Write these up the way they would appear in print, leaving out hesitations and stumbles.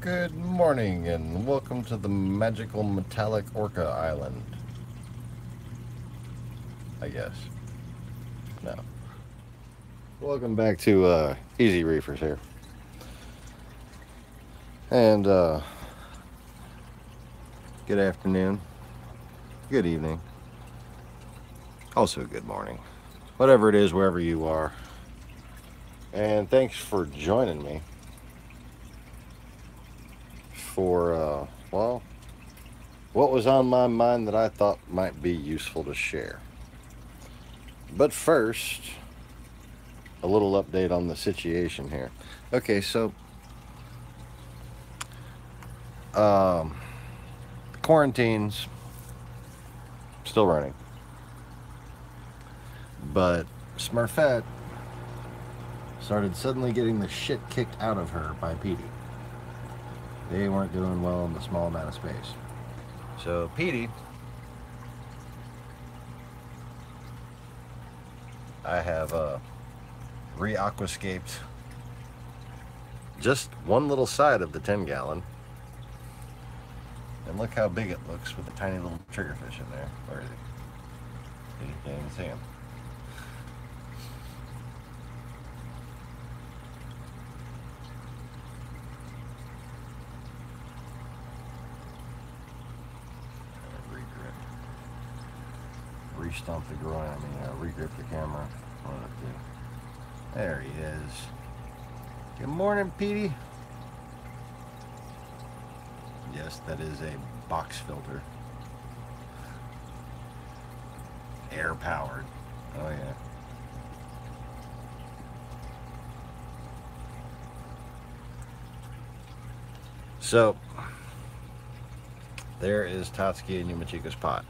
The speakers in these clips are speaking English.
Good morning and welcome to the magical metallic orca island. I guess. No. Welcome back to Easy Reefers here. And good afternoon. Good evening. Also good morning. Whatever it is, wherever you are. And thanks for joining me for, well, what was on my mind that I thought might be useful to share. But first, a little update on the situation here. Okay, so quarantine's still running, but Smurfette started suddenly getting the shit kicked out of her by Petey. They weren't doing well in the small amount of space. So Petey, I have re-aquascaped just one little side of the 10-gallon. And look how big it looks with a tiny little triggerfish in there. Where is he? You can't even see him. Re-stomp the groin, re-grip the camera. There he is. Good morning, Petey. Yes, that is a box filter. Air powered. Oh yeah. So there is Tatsuki and Yumachika's pot.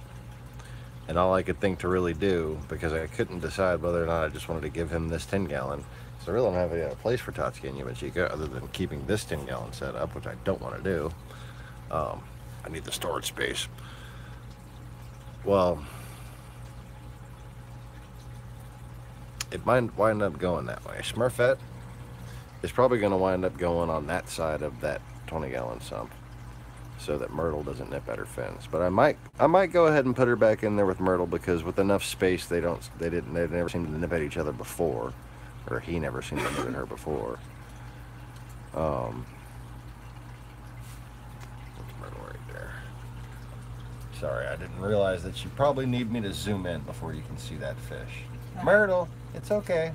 And all I could think to really do, because I couldn't decide whether or not I just wanted to give him this 10-gallon, so I really don't have a place for Tatsuki and Yumachika other than keeping this 10-gallon set up, which I don't want to do. I need the storage space. Well, it might wind up going that way. Smurfette is probably going to wind up going on that side of that 20-gallon sump, so that Myrtle doesn't nip at her fins. But I might go ahead and put her back in there with Myrtle, because with enough space they never seemed to nip at each other before, or he never seemed to nip at her before. That's Myrtle right there. Sorry, I didn't realize that you probably need me to zoom in before you can see that fish. Myrtle, it's okay.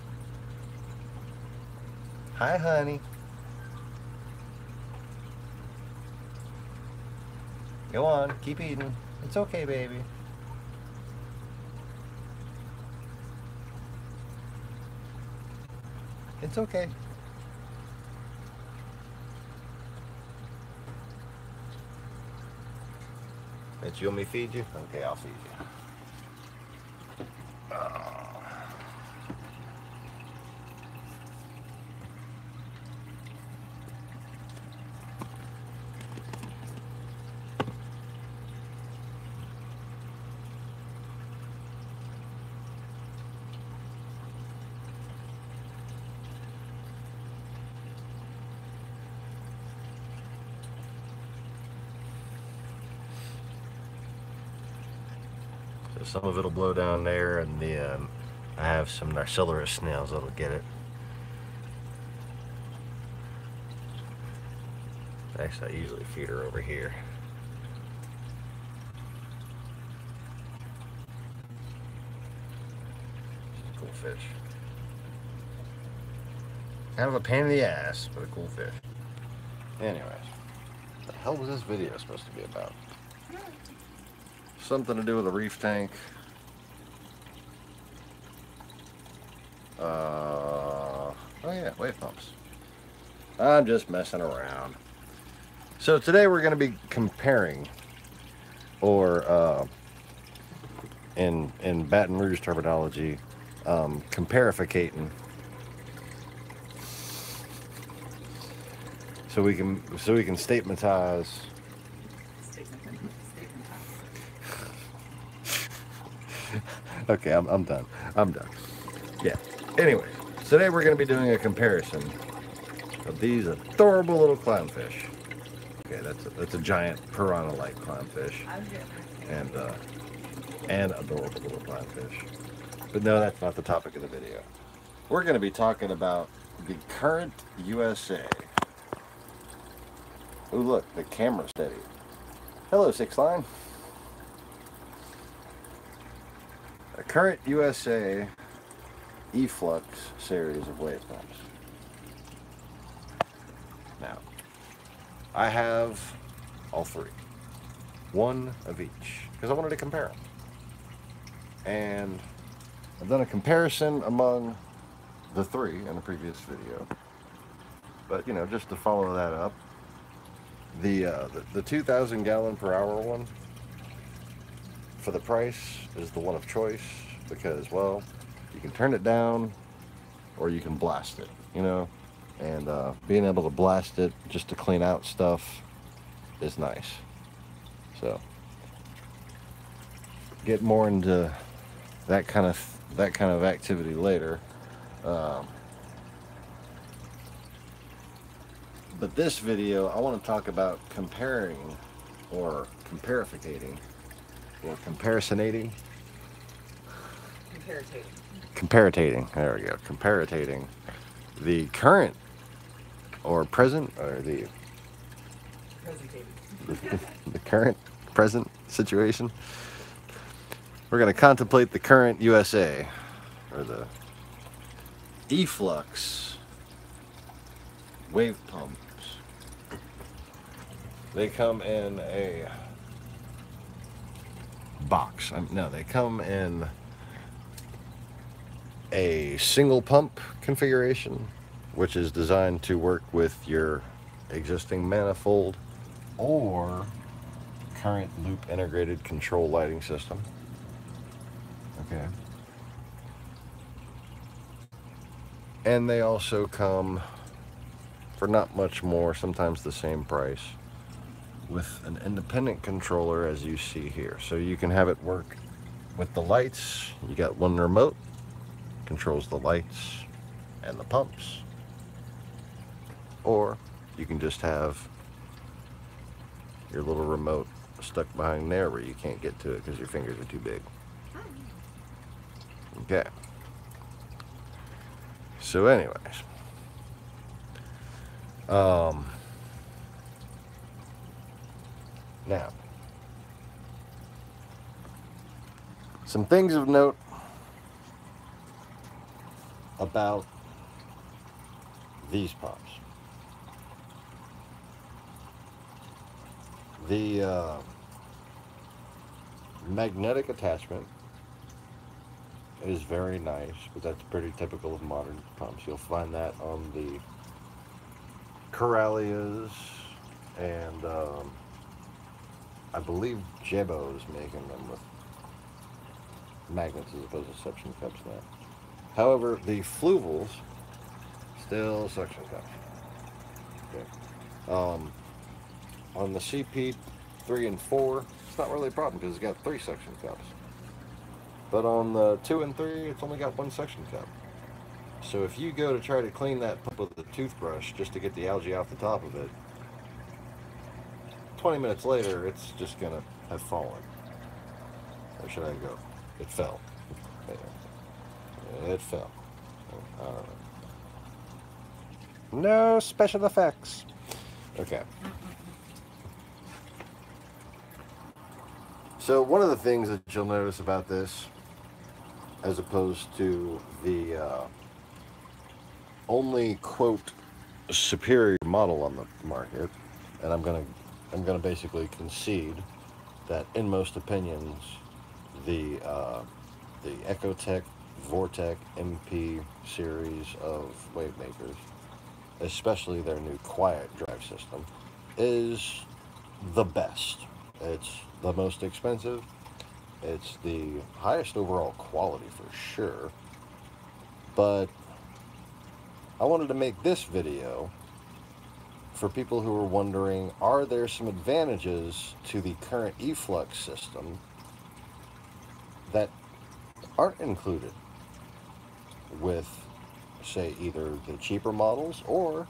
Hi, honey. Go on, keep eating. It's okay, baby. It's okay. Bet you want me to feed you? Okay, I'll feed you. So some of it'll blow down there, and I have some Narcillus snails that'll get it. Actually, I usually feed her over here. Cool fish. Kind of a pain in the ass, but a cool fish. Anyways, what the hell was this video supposed to be about? Something to do with a reef tank. Oh yeah, wave pumps. I'm just messing around. So today we're going to be comparing, or in Baton Rouge terminology, comparificating. So we can statementize. Okay, I'm done. Yeah. Anyway, today we're going to be doing a comparison of these adorable little clownfish. Okay, that's a giant piranha-like clownfish, and adorable little clownfish. But no, that's not the topic of the video. We're going to be talking about the Current USA. Oh, look, the camera's steady. Hello, Six Line. A Current USA eFlux series of wave pumps. Now, I have all three. One of each, because I wanted to compare them. And I've done a comparison among the three in a previous video. But, you know, just to follow that up, the 2,000 gallon per hour one, for the price, is the one of choice, because, well, you can turn it down or you can blast it, you know, and being able to blast it just to clean out stuff is nice. So get more into that kind of activity later. But this video, I want to talk about comparing, or comparificating, or comparisinating. Comparating. There we go. Comparating the current or present, or the current present situation. We're going to contemplate the Current USA, or the eFlux wave pumps. They come in a box. No, they come in a single pump configuration, which is designed to work with your existing manifold or current loop integrated control lighting system. Okay. And they also come for not much more, sometimes the same price, with an independent controller, as you see here. So you can have it work with the lights. You got one remote, controls the lights and the pumps. Or you can just have your little remote stuck behind there where you can't get to it because your fingers are too big. Okay. So anyways, now, some things of note about these pumps. The magnetic attachment is very nice, but that's pretty typical of modern pumps. You'll find that on the Corralias, and I believe Jebao is making them with magnets as opposed to suction cups now. However, the Fluvals still suction cups. Okay. On the CP 3 and 4, it's not really a problem because it's got 3 suction cups. But on the 2 and 3, it's only got 1 suction cup. So if you go to try to clean that pump with a toothbrush just to get the algae off the top of it, 20 minutes later, it's just going to have fallen. Where should I go? It fell. It fell. No special effects. Okay. So one of the things that you'll notice about this, as opposed to the only quote superior model on the market, and I'm gonna basically concede that in most opinions the Ecotech Vortech MP series of wave makers, especially their new quiet drive system, is the best. It's the most expensive. It's the highest overall quality for sure. But I wanted to make this video for people who are wondering, are there some advantages to the current eFlux system that aren't included with, say, either the cheaper models or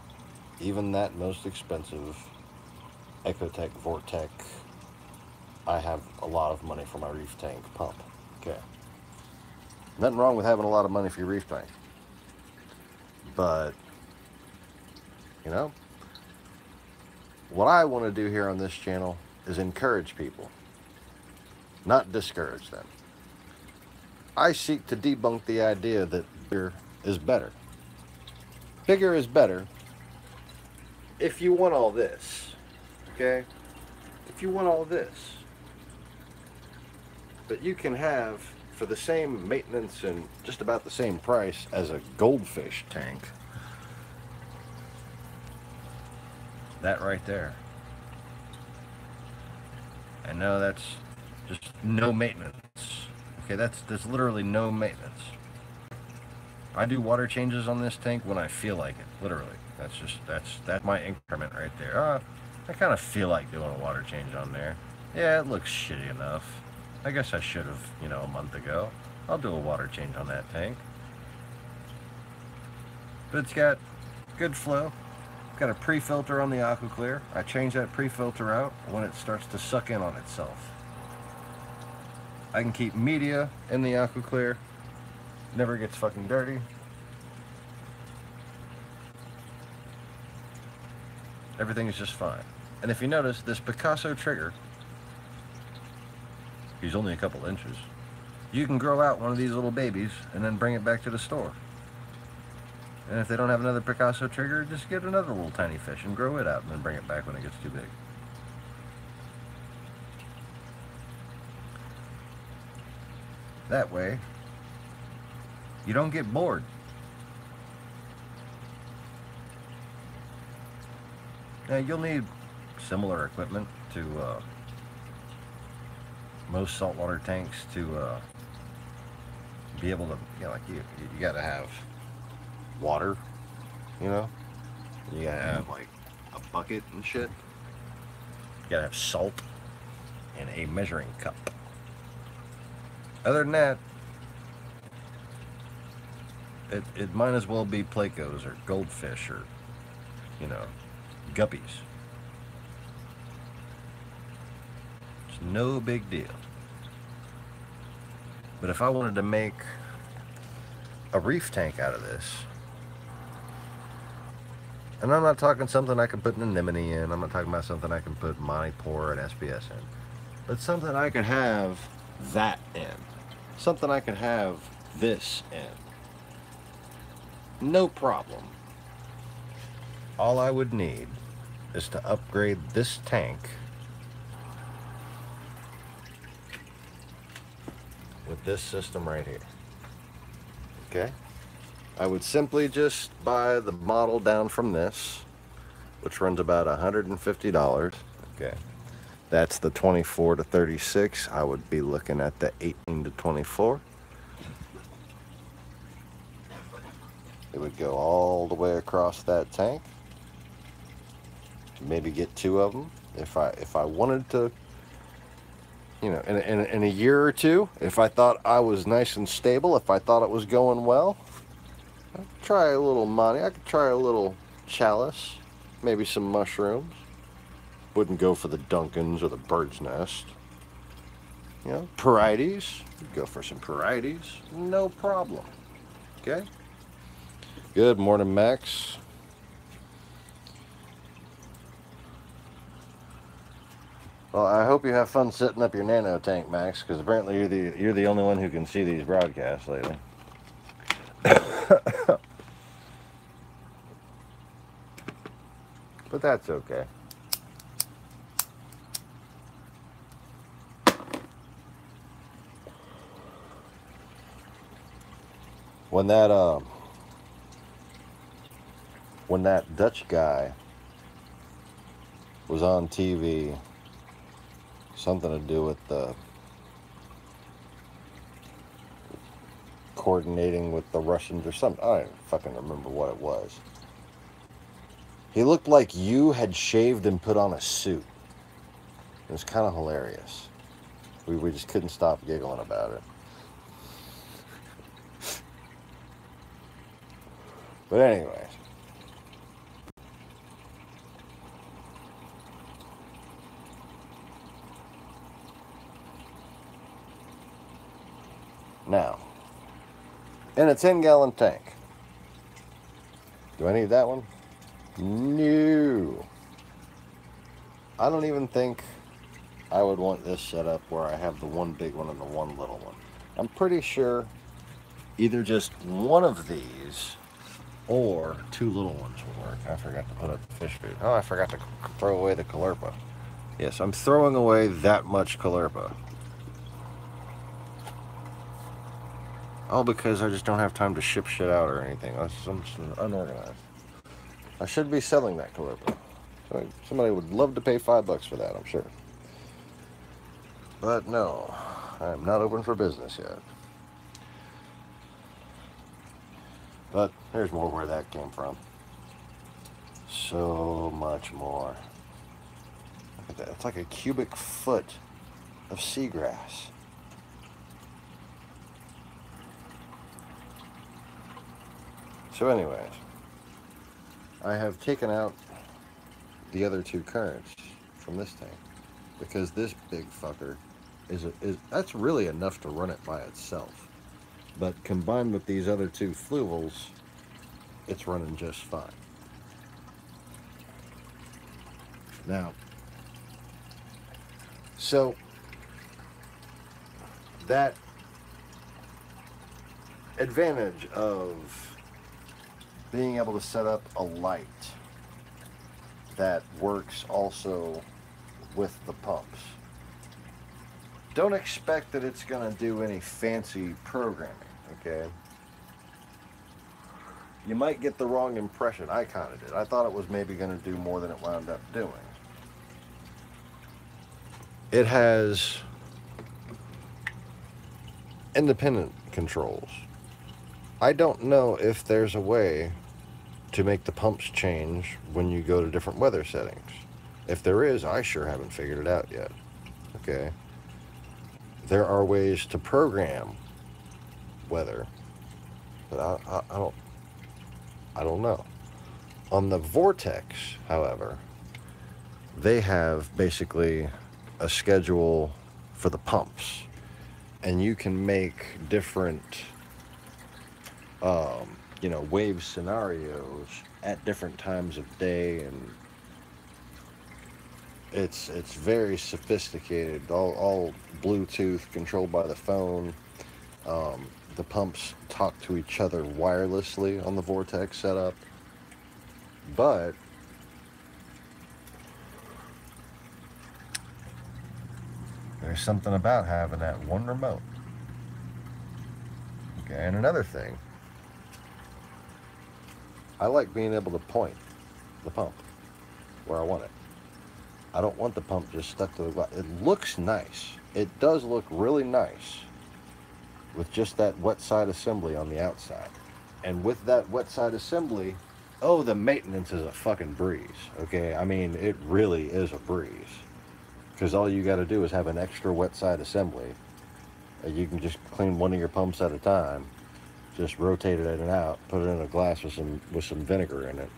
even that most expensive Ecotech, Vortech. I have a lot of money for my reef tank pump. Okay. Nothing wrong with having a lot of money for your reef tank. But, you know, what I want to do here on this channel is encourage people, not discourage them. I seek to debunk the idea that bigger is better. Bigger is better if you want all this, okay? If you want all this. But you can have, for the same maintenance and just about the same price as a goldfish tank, that right there. I know that's just no maintenance. Okay, that's literally no maintenance. I do water changes on this tank when I feel like it, literally. That's my increment right there. I kind of feel like doing a water change on there. Yeah, it looks shitty enough. I guess I should have, you know, a month ago. I'll do a water change on that tank. But it's got good flow. Got a pre-filter on the AquaClear. I change that pre-filter out when it starts to suck in on itself. I can keep media in the AquaClear. Never gets fucking dirty. Everything is just fine. And if you notice, this Picasso trigger, he's only a couple inches. You can grow out one of these little babies and then bring it back to the store. And if they don't have another Picasso trigger, just get another little tiny fish and grow it out and then bring it back when it gets too big. That way, you don't get bored. Now, you'll need similar equipment to most saltwater tanks to be able to, you know, like you gotta have water, you know? You gotta have like a bucket and shit. You gotta have salt and a measuring cup. Other than that, it might as well be plecos or goldfish or, you know, guppies. It's no big deal. But if I wanted to make a reef tank out of this, and I'm not talking something I can put an anemone in, I'm not talking about something I can put Monipore and SPS in, but something I could have that in. Something I could have this in. No problem. All I would need is to upgrade this tank with this system right here. Okay? I would simply just buy the model down from this, which runs about $150. Okay. That's the 24 to 36. I would be looking at the 18 to 24. It would go all the way across that tank. Maybe get 2 of them. If I wanted to, you know, in a year or two, if I thought I was nice and stable, if I thought it was going well, I'd try a little money. I could try a little chalice, maybe some mushrooms. Wouldn't go for the Duncans or the bird's nest. You know, parietes. Go for some parietes. No problem. Okay? Good morning, Max. Well, I hope you have fun setting up your nano tank, Max, because apparently you're the only one who can see these broadcasts lately. But that's okay. When that Dutch guy was on TV, something to do with the coordinating with the Russians or something. I don't fucking remember what it was. He looked like you had shaved and put on a suit. It was kind of hilarious. We just couldn't stop giggling about it. But anyways, Now, in a 10-gallon tank, do I need that one? No. I don't even think I would want this set up where I have the one big one and the one little one. I'm pretty sure either just one of these or two little ones would work. I forgot to put up the fish food. Oh, I forgot to throw away the callirpa. Yes, I'm throwing away that much callirpa. All because I just don't have time to ship shit out or anything. I'm just unorganized. I should be selling that callirpa. Somebody would love to pay $5 for that, I'm sure. But no, I'm not open for business yet. But there's more where that came from. So much more. Look at that. It's like a cubic foot of seagrass. So anyways, I have taken out the other two currents from this tank because this big fucker is that's really enough to run it by itself. But combined with these other two Fluvals, it's running just fine. Now, so that advantage of being able to set up a light that works also with the pumps. Don't expect that it's going to do any fancy programming, okay? You might get the wrong impression. I kind of did. I thought it was maybe going to do more than it wound up doing. It has independent controls. I don't know if there's a way to make the pumps change when you go to different weather settings. If there is, I sure haven't figured it out yet. Okay. There are ways to program weather, but I don't know. On the Vortech, however, they have basically a schedule for the pumps, and you can make different wave scenarios at different times of day, and it's very sophisticated, all Bluetooth controlled by the phone. The pumps talk to each other wirelessly on the Vortech setup, but there's something about having that one remote. Okay, and another thing, I like being able to point the pump where I want it. I don't want the pump just stuck to the glass. It looks nice. It does look really nice with just that wet side assembly on the outside. And with that wet side assembly, oh, the maintenance is a fucking breeze, okay? I mean, it really is a breeze. Because all you got to do is have an extra wet side assembly. You can just clean one of your pumps at a time. Just rotate it in and out, put it in a glass with some vinegar in it.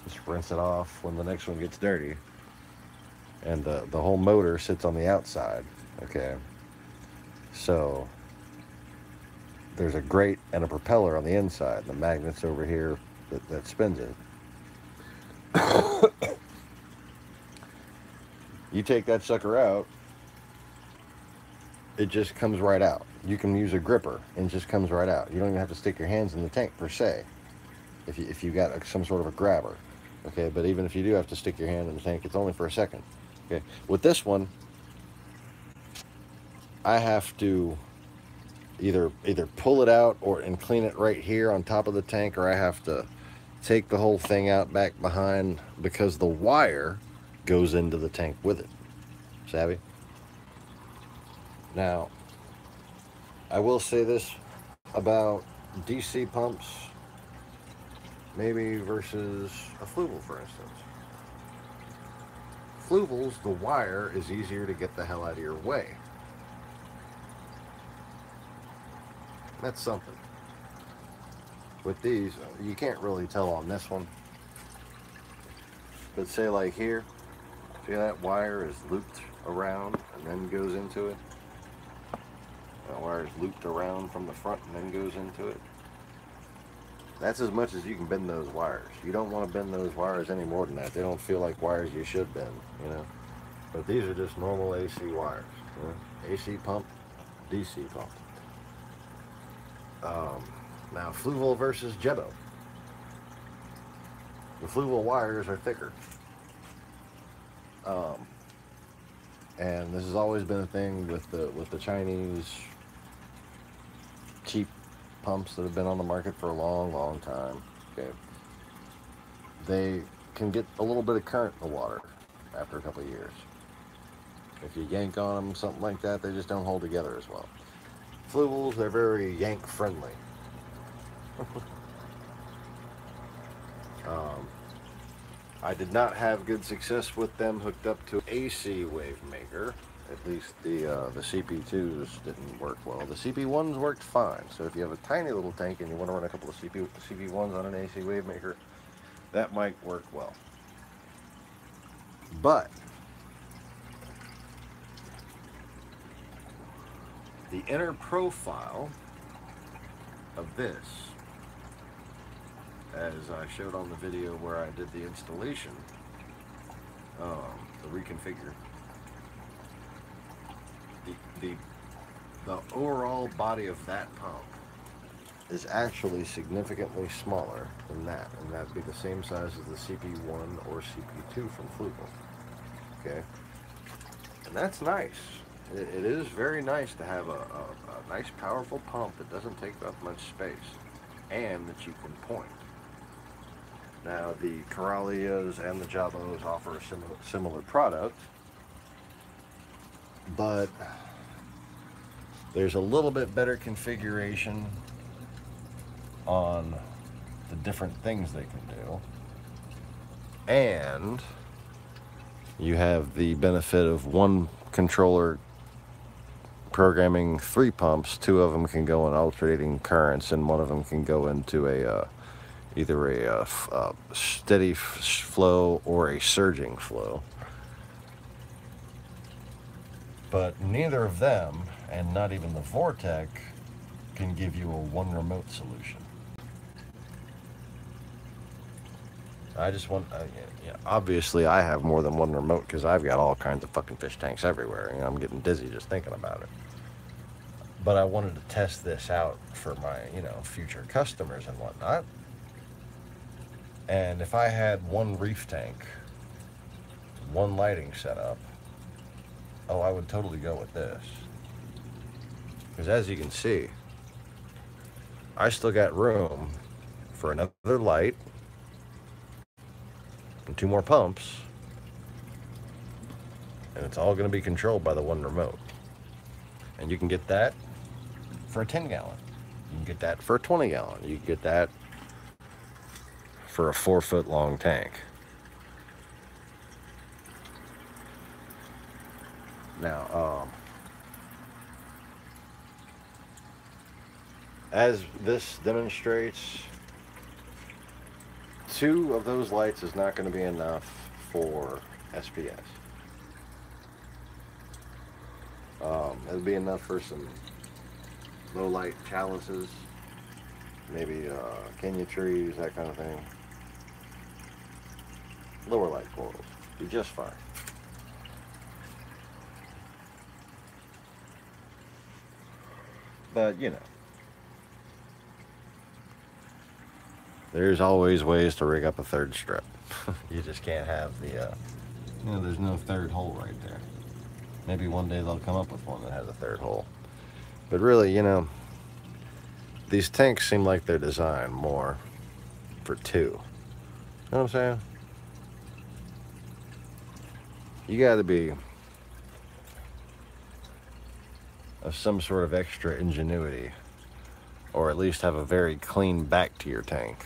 Just rinse it off when the next one gets dirty. And the whole motor sits on the outside, okay? So there's a grate and a propeller on the inside. The magnet's over here that spins it. You take that sucker out, it just comes right out. You can use a gripper and it just comes right out. You don't even have to stick your hands in the tank per se, if you got some sort of a grabber, okay? But even if you do have to stick your hand in the tank, it's only for a second, okay? With this one, I have to either pull it out and clean it right here on top of the tank, or I have to take the whole thing out back behind because the wire goes into the tank with it. Savvy? Now, I will say this about DC pumps, maybe versus a Fluval, for instance. Fluvals, the wire is easier to get the hell out of your way. That's something. With these, you can't really tell on this one. But say like here, see that wire is looped around and then goes into it. The wire's looped around from the front and then goes into it. That's as much as you can bend those wires. You don't want to bend those wires any more than that. They don't feel like wires you should bend, you know. But these are just normal AC wires. You know? AC pump, DC pump. Now, Fluval versus Jebao. The Fluval wires are thicker. And this has always been a thing with the Chinese cheap pumps that have been on the market for a long, long time. Okay, they can get a little bit of current in the water after a couple of years. If you yank on them, something like that, they just don't hold together as well. Fluvals, they're very yank friendly. I did not have good success with them hooked up to AC wave maker. At least the CP2s didn't work well. The CP1s worked fine. So if you have a tiny little tank and you want to run a couple of CP1s on an AC wave maker, that might work well. But the inner profile of this, as I showed on the video where I did the installation, the reconfigure, the overall body of that pump is actually significantly smaller than that, and that'd be the same size as the CP1 or CP2 from Fluval. Okay, and that's nice. It is very nice to have a nice powerful pump that doesn't take up much space and that you can point. Now the Corallias and the Jebaos offer a similar product, but there's a little bit better configuration on the different things they can do, and you have the benefit of one controller programming 3 pumps. 2 of them can go in alternating currents, and 1 of them can go into either a steady flow or a surging flow. But neither of them, and not even the Vortech, can give you a one remote solution. I just want, obviously I have more than one remote because I've got all kinds of fucking fish tanks everywhere. I'm getting dizzy just thinking about it. But I wanted to test this out for my, future customers and whatnot. And if I had one reef tank, one lighting setup, I would totally go with this. Because as you can see, I still got room for another light and 2 more pumps, and it's all going to be controlled by the one remote. And you can get that for a 10-gallon. You can get that for a 20-gallon. You can get that for a 4-foot long tank. Now, as this demonstrates, 2 of those lights is not going to be enough for SPS. It'll be enough for some low light chalices, maybe Kenya trees, that kind of thing. Lower light corals, be just fine. But there's always ways to rig up a 3rd strip. You just can't have the, there's no 3rd hole right there. Maybe one day they'll come up with one that has a 3rd hole. But really, these tanks seem like they're designed more for 2. You know what I'm saying? You gotta be of some sort of extra ingenuity, or at least have a very clean back to your tank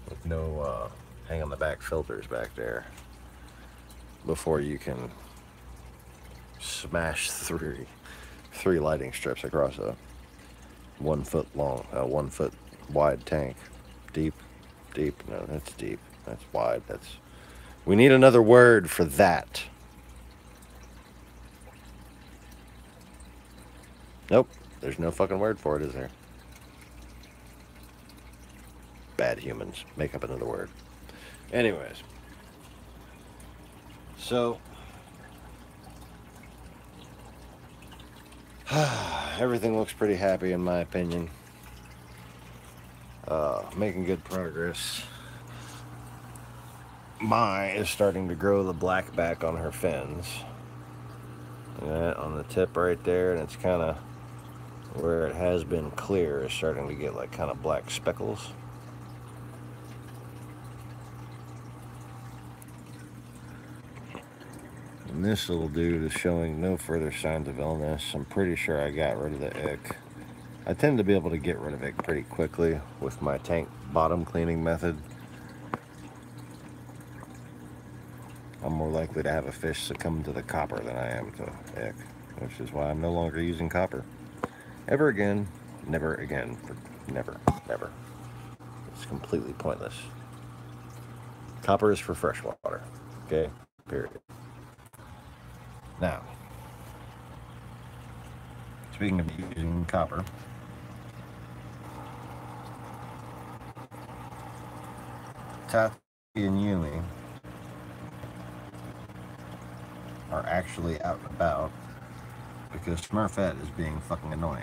with no hang on the back filters back there before you can smash 3 lighting strips across a 1 foot long, 1 foot wide tank. Deep, no, that's deep, that's wide, we need another word for that. Nope. There's no fucking word for it, is there? Bad humans. Make up another word. Anyways. So, everything looks pretty happy in my opinion. Making good progress. Mai is starting to grow the black back on her fins. Yeah, on the tip right there, and it's kind of where it has been clear is starting to get like kind of black speckles. And this little dude is showing no further signs of illness. I'm pretty sure I got rid of the ick. I tend to be able to get rid of it pretty quickly with my tank bottom cleaning method. I'm more likely to have a fish succumb to the copper than I am to ick, which is why I'm no longer using copper. Ever again, never again, never, never. It's completely pointless. Copper is for freshwater, okay? Period. Now, speaking of using copper, Tatsuki and Yumi are actually out and about because Smurfette is being fucking annoying.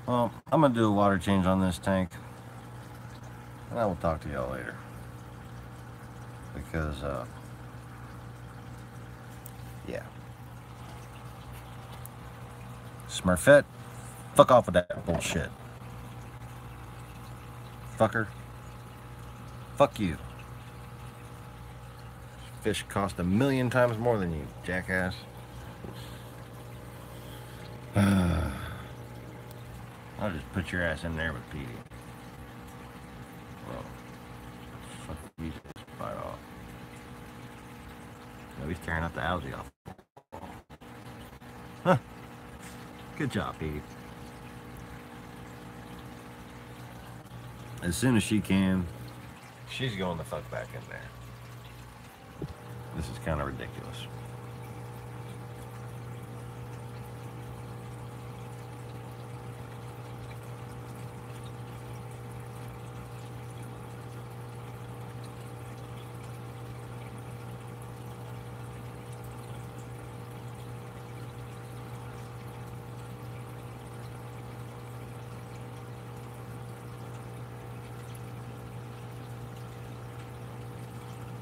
Well, I'm going to do a water change on this tank, and I will talk to y'all later. Because, yeah. Smurfette, fuck off with that bullshit. Fucker. Fuck you. Fish cost 1,000,000 times more than you, jackass. I'll just put your ass in there with Petey. Well, fuck you, just bite off. No, he's tearing up the algae off. Huh. Good job, Petey. As soon as she can, she's going the fuck back in there. This is kind of ridiculous.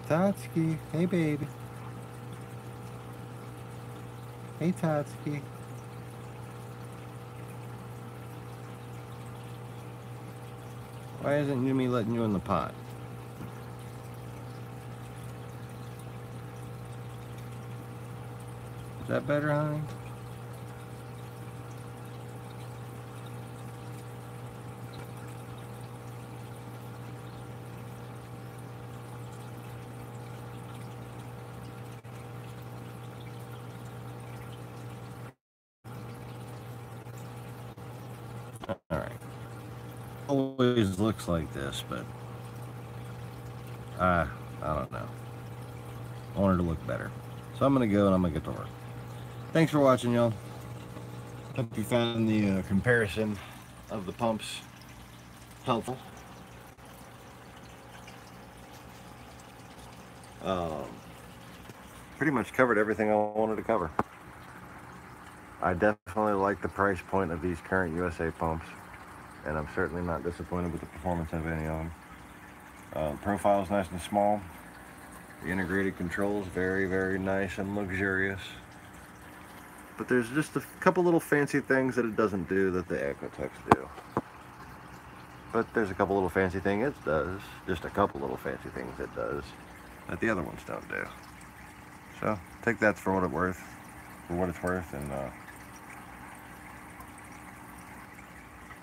Tatsuki, hey baby. Hey Tatsuki. Why isn't Yumi letting you in the pot? Is that better, honey? Alright. Always looks like this, but I don't know. I want her to look better. So I'm going to go and I'm going to get to work. Thanks for watching, y'all. Hope you found the comparison of the pumps helpful. Pretty much covered everything I wanted to cover. I definitely definitely like the price point of these current USA pumps, and I'm certainly not disappointed with the performance of any of them. The profile is nice and small. The integrated controls, very, very nice and luxurious. But there's just a couple little fancy things that it doesn't do that the Ecotechs do. But there's a couple little fancy things it does, just a couple little fancy things it does, that the other ones don't do. So, take that for what it's worth, and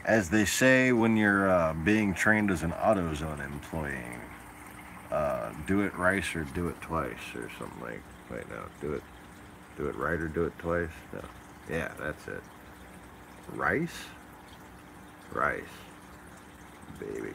as they say when you're being trained as an AutoZone employee, do it right or do it twice, or something like, wait, no, do it right or do it twice? No. Yeah, that's it. Rice, baby.